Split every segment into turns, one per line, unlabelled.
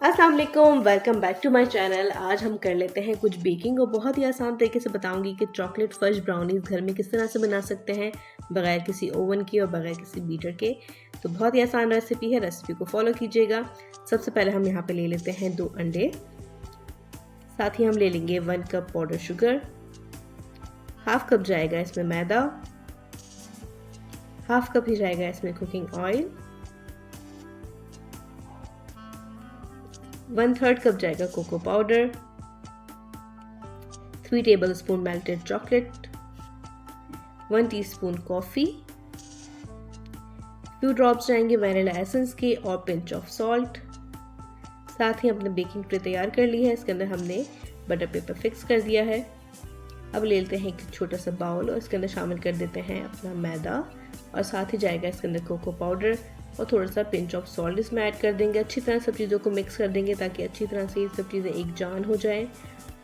अस्सलाम वालेकुम, welcome back to my channel. आज हम कर लेते हैं कुछ बेकिंग और बहुत ही आसान तरीके से बताऊंगी कि चॉकलेट फज ब्राउनीज घर में किस तरह से बना सकते हैं बगैर किसी ओवन के और बगैर किसी बीटर के। तो बहुत ही आसान रेसिपी है, रेसिपी को फॉलो कीजिएगा। सबसे पहले हम यहाँ पे ले लेते हैं 2 अंडे, साथ ही हम ले लेंगे 1 cup powder sugar, half cup जाएगा इसमें मैदा, हाफ कप ही जाएगा इसमें कुकिंग ऑयल, 1/3 कप जाएगा cocoa powder, 3 tablespoon melted chocolate, 1 teaspoon coffee, few drops जाएंगे वैनिला एसेंस के और पिंच ऑफ सॉल्ट। साथ ही हमने बेकिंग ट्रे तैयार कर ली है, इसके अंदर हमने बटर पेपर फिक्स कर दिया है। अब ले लेते हैं एक छोटा सा बाउल और इसके अंदर शामिल कर देते हैं अपना मैदा और साथ ही जाएगा इसके अंदर कोको पाउडर और थोड़ा सा पिंच ऑफ सॉल्ट इसमें ऐड कर देंगे। अच्छी तरह सब चीज़ों को मिक्स कर देंगे ताकि अच्छी तरह से ये सब चीज़ें एक जान हो जाएं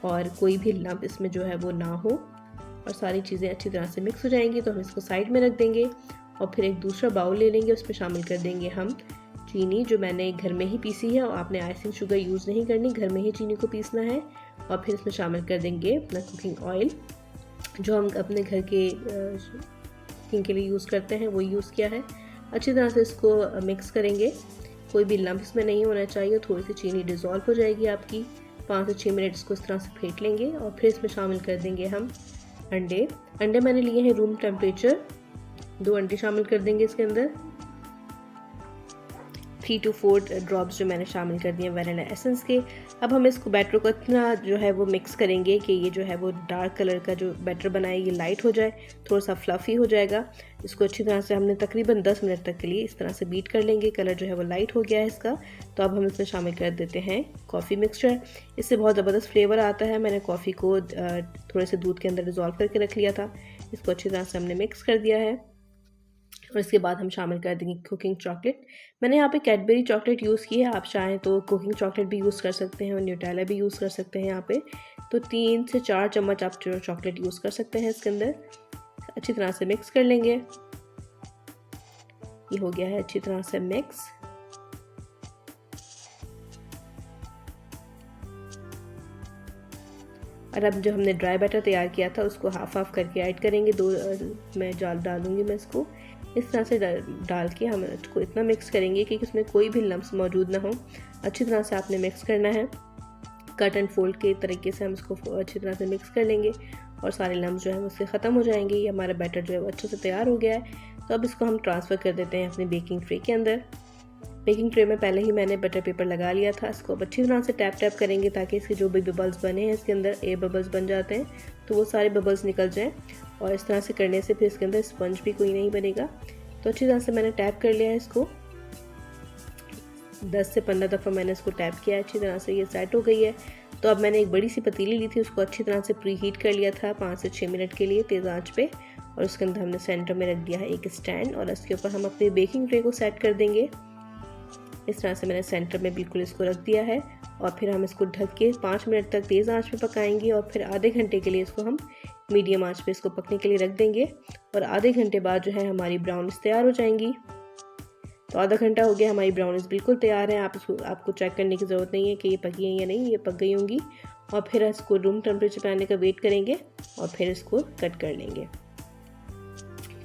और कोई भी लम्प इसमें जो है वो ना हो और सारी चीज़ें अच्छी तरह से मिक्स हो जाएंगी। तो हम इसको साइड में रख देंगे और फिर एक दूसरा बाउल ले लेंगे, उसमें शामिल कर देंगे हम चीनी जो मैंने घर में ही पीसी है। और आपने आइसिंग शुगर यूज़ नहीं करनी, घर में ही चीनी को पीसना है। और फिर इसमें शामिल कर देंगे अपना कुकिंग ऑयल जो हम अपने घर के कुकिंग के लिए यूज़ करते हैं, वो यूज़ किया है। अच्छी तरह से इसको मिक्स करेंगे, कोई भी लम्प इसमें नहीं होना चाहिए। थोड़ी सी चीनी डिज़ोल्व हो जाएगी आपकी। 5 से 6 मिनट इसको इस तरह से फेंट लेंगे और फिर इसमें शामिल कर देंगे हम अंडे मैंने लिए हैं रूम टेम्परेचर। 2 अंडे शामिल कर देंगे इसके अंदर। 3 to 4 ड्रॉप्स जो मैंने शामिल कर दिए वैनिला एसेंस के। अब हम इसको बैटर को इतना जो है वो मिक्स करेंगे कि ये जो है वो डार्क कलर का जो बैटर बनाए ये लाइट हो जाए, थोड़ा सा फ्लफ़ी हो जाएगा। इसको अच्छी तरह से हमने तकरीबन 10 मिनट तक के लिए इस तरह से बीट कर लेंगे। कलर जो है वो लाइट हो गया है इसका। तो अब हम इसमें शामिल कर देते हैं कॉफ़ी मिक्सचर। इससे बहुत ज़बरदस्त फ्लेवर आता है। मैंने कॉफ़ी को थोड़े से दूध के अंदर डिज़ोल्व करके रख लिया था। इसको अच्छी तरह से हमने मिक्स कर दिया है और इसके बाद हम शामिल कर देंगे कुकिंग चॉकलेट। मैंने यहाँ पे कैडबरी चॉकलेट यूज़ की है, आप चाहें तो कुकिंग चॉकलेट भी यूज़ कर सकते हैं और न्यूटेला भी यूज़ कर सकते हैं यहाँ पे। तो 3 से 4 चम्मच आप चॉकलेट यूज़ कर सकते हैं इसके अंदर। अच्छी तरह से मिक्स कर लेंगे। ये हो गया है अच्छी तरह से मिक्स। और अब जो हमने ड्राई बैटर तैयार किया था उसको हाफ करके ऐड करेंगे। 2 मैं डालूंगी मैं इसको इस तरह से डाल के हम इसको इतना मिक्स करेंगे कि उसमें कोई भी लम्प्स मौजूद ना हो। अच्छी तरह से आपने मिक्स करना है। कट एंड फोल्ड के तरीके से हम इसको अच्छी तरह से मिक्स कर लेंगे और सारे लम्प्स जो है उससे ख़त्म हो जाएंगे। ये हमारा बैटर जो है वो अच्छे से तैयार हो गया है। तो अब इसको हम ट्रांसफ़र कर देते हैं अपने बेकिंग ट्रे के अंदर। बेकिंग ट्रे में पहले ही मैंने बटर पेपर लगा लिया था। इसको अब अच्छी तरह से टैप करेंगे ताकि इसके जो भी बबल्स बने हैं इसके अंदर एयर बबल्स बन जाते हैं तो वो सारे बबल्स निकल जाएं। और इस तरह से करने से फिर इसके अंदर स्पंज भी कोई नहीं बनेगा। तो अच्छी तरह से मैंने टैप कर लिया है इसको। 10 से 15 दफ़ा मैंने इसको टैप किया, अच्छी तरह से ये सेट हो गई है। तो अब मैंने एक बड़ी सी पतीली ली थी, उसको अच्छी तरह से प्री हीट कर लिया था 5 से 6 मिनट के लिए तेज़ आंच पे। और उसके अंदर हमने सेंटर में रख दिया है एक स्टैंड और इसके ऊपर हम अपनी बेकिंग ट्रे को सेट कर देंगे। इस तरह से मैंने सेंटर में बिल्कुल इसको रख दिया है और फिर हम इसको ढक के 5 मिनट तक तेज़ आंच पे पकाएंगे और फिर आधे घंटे के लिए इसको हम मीडियम आंच पे इसको पकने के लिए रख देंगे। और आधे घंटे बाद जो है हमारी ब्राउनीज तैयार हो जाएंगी। तो आधा घंटा हो गया, हमारी ब्राउनीज बिल्कुल तैयार है। आपको चेक करने की ज़रूरत नहीं है कि ये पकी हैं या नहीं, ये पक गई होंगी। और फिर इसको रूम टेम्परेचर पे आने का वेट करेंगे और फिर इसको कट कर लेंगे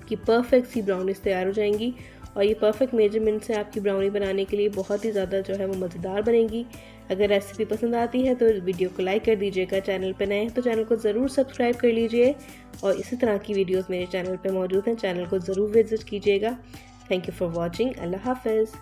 कि परफेक्ट सी ब्राउनीज तैयार हो जाएंगी। और ये परफेक्ट मेजरमेंट से आपकी ब्राउनी बनाने के लिए बहुत ही ज़्यादा जो है वो मज़ेदार बनेगी। अगर रेसिपी पसंद आती है तो वीडियो को लाइक कर दीजिएगा। चैनल पर नए हैं तो चैनल को ज़रूर सब्सक्राइब कर लीजिए और इसी तरह की वीडियोस मेरे चैनल पर मौजूद हैं, चैनल को ज़रूर विजिट कीजिएगा। Thank you for watching. Allah हाफ़िज़।